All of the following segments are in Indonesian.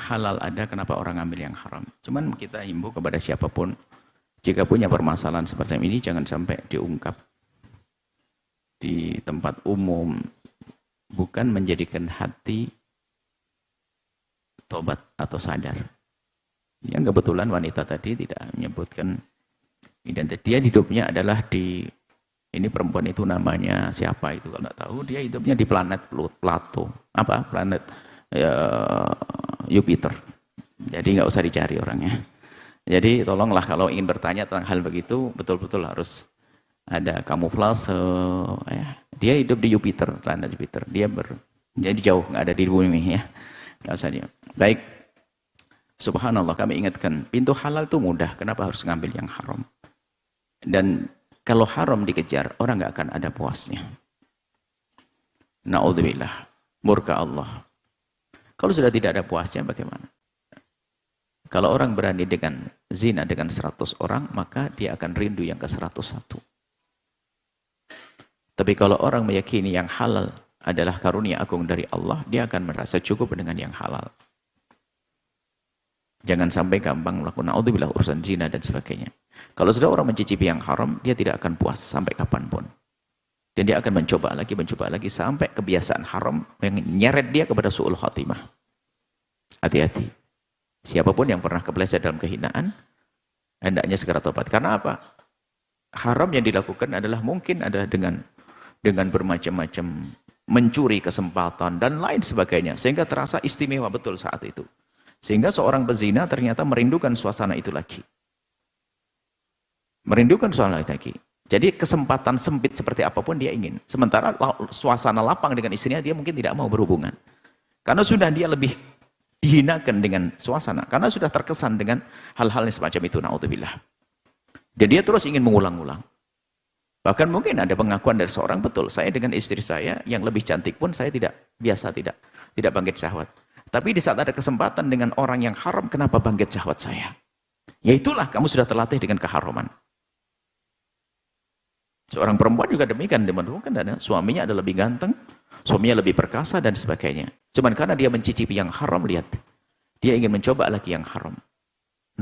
halal ada, kenapa orang ambil yang haram? Cuman kita himbau kepada siapapun, jika punya permasalahan seperti ini, jangan sampai diungkap di tempat umum, bukan menjadikan hati tobat atau sadar. Yang kebetulan wanita tadi tidak menyebutkan identitas. Dia hidupnya adalah di, ini perempuan itu namanya siapa itu kalau tidak tahu, dia hidupnya di planet Plato, apa planet Jupiter. Jadi nggak usah dicari orangnya. Jadi tolonglah kalau ingin bertanya tentang hal begitu, betul-betul harus ada kamuflase. Dia hidup di Jupiter, planet Jupiter. Dia jadi jauh, nggak ada di bumi ya. Nggak usah dia. Baik. Subhanallah, kami ingatkan, pintu halal itu mudah, kenapa harus ngambil yang haram? Dan kalau haram dikejar, orang nggak akan ada puasnya. Na'udzubillah, murka Allah. Kalau sudah tidak ada puasnya, bagaimana? Kalau orang berani dengan zina dengan 100 orang, maka dia akan rindu yang ke 101. Tapi kalau orang meyakini yang halal adalah karunia agung dari Allah, dia akan merasa cukup dengan yang halal. Jangan sampai gampang melakukan naudzubillah urusan zina dan sebagainya. Kalau sudah orang mencicipi yang haram, dia tidak akan puas sampai kapanpun. Dan dia akan mencoba lagi sampai kebiasaan haram menyeret dia kepada su'ul khatimah. Hati-hati. Siapapun yang pernah kepleset dalam kehinaan, hendaknya segera tobat. Karena apa? Haram yang dilakukan adalah mungkin adalah dengan bermacam-macam mencuri kesempatan dan lain sebagainya. Sehingga terasa istimewa betul saat itu. Sehingga seorang pezina ternyata merindukan suasana itu lagi. Merindukan suasana itu lagi. Jadi kesempatan sempit seperti apapun dia ingin. Sementara suasana lapang dengan istrinya dia mungkin tidak mau berhubungan. Karena sudah dia lebih dihinakan dengan suasana. Karena sudah terkesan dengan hal-hal yang semacam itu. Na'udzubillah. Dan dia terus ingin mengulang-ulang. Bahkan mungkin ada pengakuan dari seorang, betul, saya dengan istri saya yang lebih cantik pun saya tidak bangkit syahwat. Tapi di saat ada kesempatan dengan orang yang haram, kenapa bangkit syahwat saya? Ya itulah, kamu sudah terlatih dengan keharaman. Seorang perempuan juga demikian, karena suaminya adalah lebih ganteng, suaminya lebih perkasa dan sebagainya. Cuman karena dia mencicipi yang haram, lihat, dia ingin mencoba lagi yang haram.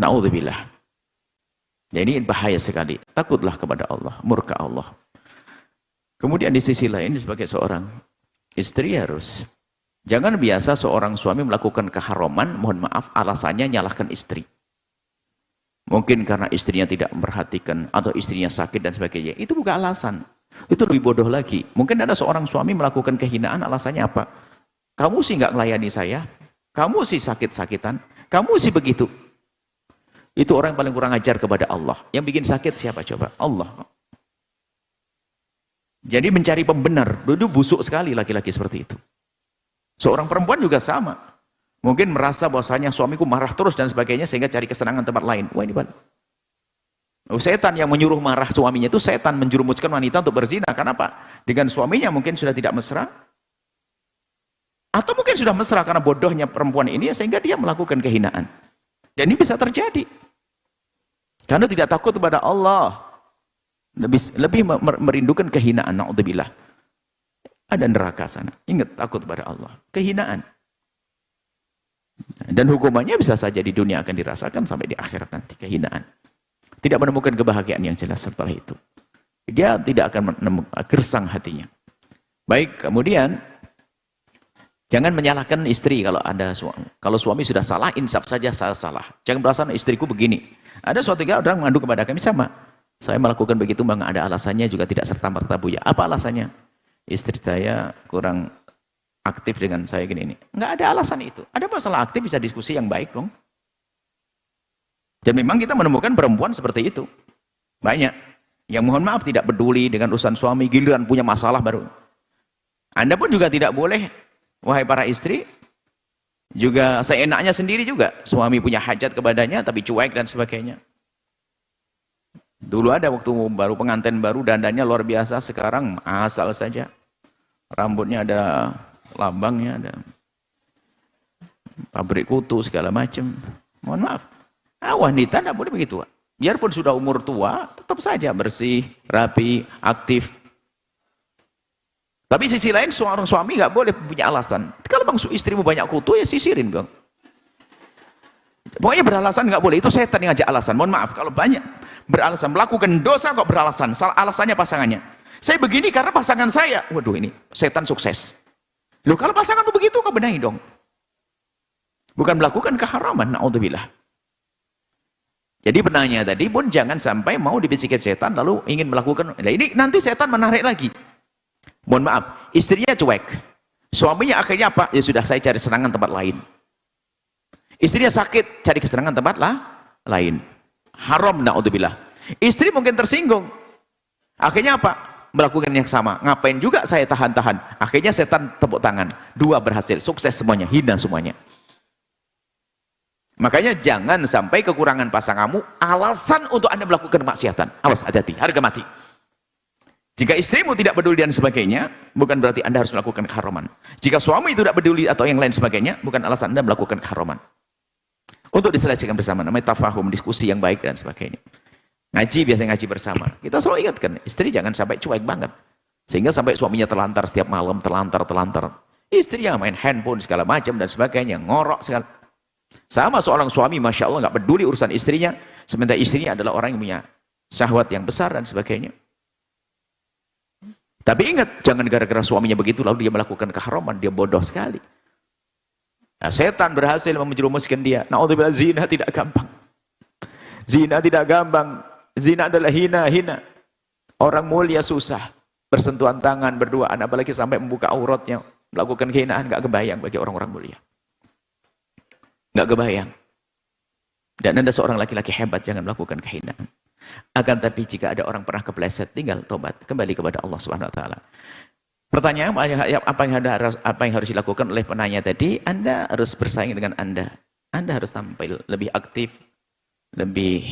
Na'udzubillah. Ya ini bahaya sekali. Takutlah kepada Allah, murka Allah. Kemudian di sisi lain, sebagai seorang istri harus, jangan biasa seorang suami melakukan keharaman, mohon maaf, alasannya nyalahkan istri. Mungkin karena istrinya tidak memperhatikan, atau istrinya sakit dan sebagainya. Itu bukan alasan. Itu lebih bodoh lagi. Mungkin ada seorang suami melakukan kehinaan, alasannya apa? Kamu sih nggak melayani saya, kamu sih sakit-sakitan, kamu sih begitu. Itu orang yang paling kurang ajar kepada Allah. Yang bikin sakit siapa coba? Allah. Jadi mencari pembenar, dulu busuk sekali laki-laki seperti itu. Seorang perempuan juga sama. Mungkin merasa bahwasanya suamiku marah terus dan sebagainya sehingga cari kesenangan tempat lain. Wah ini balik. Setan yang menyuruh marah suaminya itu setan menjerumuskan wanita untuk berzina. Kenapa? Dengan suaminya mungkin sudah tidak mesra. Atau mungkin sudah mesra karena bodohnya perempuan ini sehingga dia melakukan kehinaan. Dan ini bisa terjadi. Karena tidak takut kepada Allah. Lebih merindukan kehinaan. Na'udzubillah. Ada neraka sana. Ingat, takut kepada Allah. Kehinaan. Dan hukumannya bisa saja di dunia akan dirasakan sampai di akhirat nanti. Kehinaan. Tidak menemukan kebahagiaan yang jelas setelah itu. Dia tidak akan menemukan gersang hatinya. Baik, kemudian jangan menyalahkan istri kalau ada suami. Kalau suami sudah salah, insaf saja saya salah. Jangan merasa istriku begini. Ada suatu kali orang mengadu kepada kami sama. Saya melakukan begitu, bang, ada alasannya juga tidak serta-merta buya. Apa alasannya? Istri saya kurang aktif dengan saya gini. Nggak ada alasan itu. Ada masalah aktif bisa diskusi yang baik dong. Dan memang kita menemukan perempuan seperti itu. Banyak. Yang mohon maaf tidak peduli dengan urusan suami, giliran punya masalah baru. Anda pun juga tidak boleh, wahai para istri, juga seenaknya sendiri juga. Suami punya hajat kepadanya tapi cuek dan sebagainya. Dulu ada waktu baru pengantin baru, dandannya luar biasa, sekarang asal saja. Rambutnya ada lambangnya, ada pabrik kutu segala macam. Mohon maaf. Wanita tidak boleh begitu. Biarpun sudah umur tua, tetap saja bersih, rapi, aktif. Tapi sisi lain seorang suami nggak boleh punya alasan. Kalau bang istrimu banyak kutu ya sisirin bang. Pokoknya beralasan nggak boleh, itu setan yang ngajak alasan. Mohon maaf kalau banyak beralasan melakukan dosa kok beralasan, salah alasannya pasangannya. Saya begini karena pasangan saya. Waduh, ini setan sukses. Loh, kalau pasanganmu begitu kau benahi dong. Bukan melakukan keharaman, naudzubillah. Jadi penanya tadi pun jangan sampai mau dibisikin setan lalu ingin melakukan. Nah, ini nanti setan menarik lagi. Mohon maaf, istrinya cuek. Suaminya akhirnya apa? Ya sudah, saya cari serangan tempat lain. Istrinya sakit, cari kesenangan tempat lain. Haram, naudzubillah. Istri mungkin tersinggung. Akhirnya apa? Melakukan yang sama. Ngapain juga saya tahan-tahan? Akhirnya setan tepuk tangan. Dua berhasil, sukses semuanya, hina semuanya. Makanya jangan sampai kekurangan pasanganmu alasan untuk Anda melakukan kemaksiatan. Awas, hati-hati, harga mati. Jika istrimu tidak peduli dan sebagainya, bukan berarti Anda harus melakukan keharaman. Jika suami itu tidak peduli atau yang lain sebagainya, bukan alasan Anda melakukan keharaman. Untuk diselesaikan bersama, namanya tafahum, diskusi yang baik dan sebagainya. Ngaji, biasanya ngaji bersama. Kita selalu ingatkan, istri jangan sampai cuek banget. Sehingga sampai suaminya terlantar setiap malam, terlantar. Istrinya main handphone segala macam dan sebagainya, ngorok segala. Sama seorang suami, Masya Allah, nggak peduli urusan istrinya, sementara istrinya adalah orang yang punya syahwat yang besar dan sebagainya. Tapi ingat, jangan gara-gara suaminya begitu lalu dia melakukan keharaman, dia bodoh sekali. Nah, setan berhasil menjerumuskan dia. Naudzubillah, zina tidak gampang. Zina tidak gampang. Zina adalah hina. Orang mulia susah. Bersentuhan tangan, berduaan, apalagi sampai membuka auratnya, melakukan kehinaan, nggak kebayang bagi orang-orang mulia. Nggak kebayang. Dan Anda seorang laki-laki hebat, jangan melakukan kehinaan. Akan tapi jika ada orang pernah kepleset, tinggal tobat, kembali kepada Allah Subhanahu wa taala. Pertanyaan apa yang harus dilakukan oleh penanya tadi? Anda harus bersaing dengan Anda. Anda harus tampil lebih aktif, lebih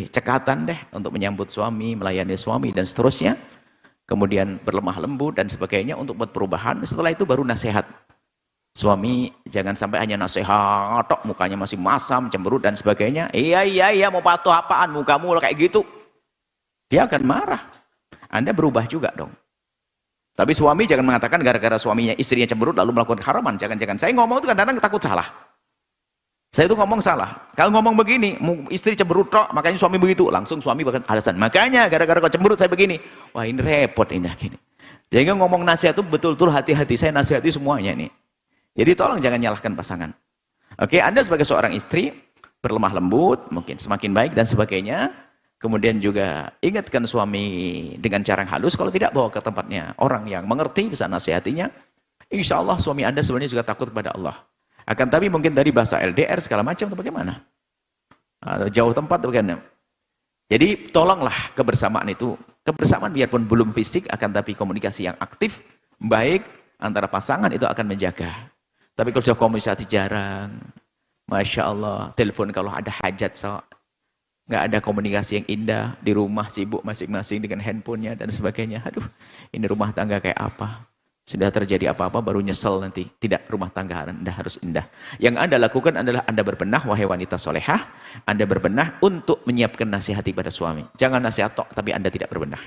cekatan deh untuk menyambut suami, melayani suami dan seterusnya. Kemudian berlemah lembut dan sebagainya untuk buat perubahan. Setelah itu baru nasihat. Suami jangan sampai hanya nasihat, tok mukanya masih masam, cemberut dan sebagainya. Iya, mau patuh apaan mukamu kayak gitu. Dia akan marah. Anda berubah juga dong. Tapi suami jangan mengatakan gara-gara suaminya istrinya cemberut lalu melakukan haraman. Jangan-jangan. Saya ngomong itu kadang-kadang takut salah. Saya itu ngomong salah. Kalau ngomong begini, istri cemberut tok, makanya suami begitu. Langsung suami bahkan alasan. Makanya gara-gara kau cemberut saya begini. Wah, ini repot ini gini. Jadi ngomong nasihat itu betul-betul hati-hati. Saya nasihati semuanya nih. Jadi tolong jangan nyalahkan pasangan. Oke, Anda sebagai seorang istri berlemah lembut, mungkin semakin baik dan sebagainya. Kemudian juga ingatkan suami dengan cara yang halus. Kalau tidak, bawa ke tempatnya orang yang mengerti, bisa nasihatinya. Insya Allah suami Anda sebenarnya juga takut kepada Allah. Akan tapi mungkin dari bahasa LDR segala macam atau bagaimana? Jauh tempat atau bagaimana? Jadi tolonglah kebersamaan itu. Kebersamaan biarpun belum fisik, akan tapi komunikasi yang aktif, baik antara pasangan itu akan menjaga. Tapi kalau sudah komunikasi jarang, Masya Allah, telepon kalau ada hajat, nggak ada komunikasi yang indah, di rumah sibuk masing-masing dengan handphonenya dan sebagainya. Aduh, ini rumah tangga kayak apa? Sudah terjadi apa-apa baru nyesel nanti. Tidak, rumah tangga Anda harus indah. Yang Anda lakukan adalah Anda berbenah, wahai wanita solehah. Anda berbenah untuk menyiapkan nasihati pada suami. Jangan nasihat tok, tapi Anda tidak berbenah.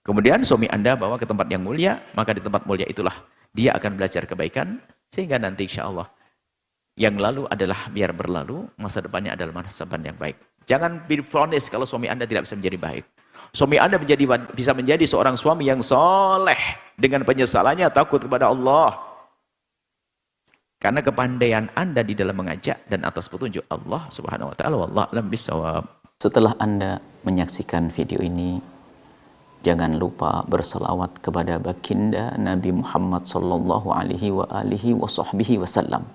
Kemudian suami Anda bawa ke tempat yang mulia, maka di tempat mulia itulah dia akan belajar kebaikan, sehingga nanti insya Allah yang lalu adalah biar berlalu, masa depannya adalah masa depan yang baik. Jangan difonis kalau suami Anda tidak bisa menjadi baik. Suami Anda bisa menjadi seorang suami yang soleh dengan penyesalannya takut kepada Allah. Karena kepandaian Anda di dalam mengajak dan atas petunjuk Allah Subhanahu wa taala, wallahu a'lam bishawab. Setelah Anda menyaksikan video ini, jangan lupa berselawat kepada baginda Nabi Muhammad sallallahu alaihi wa alihi wa sahbihi wasallam.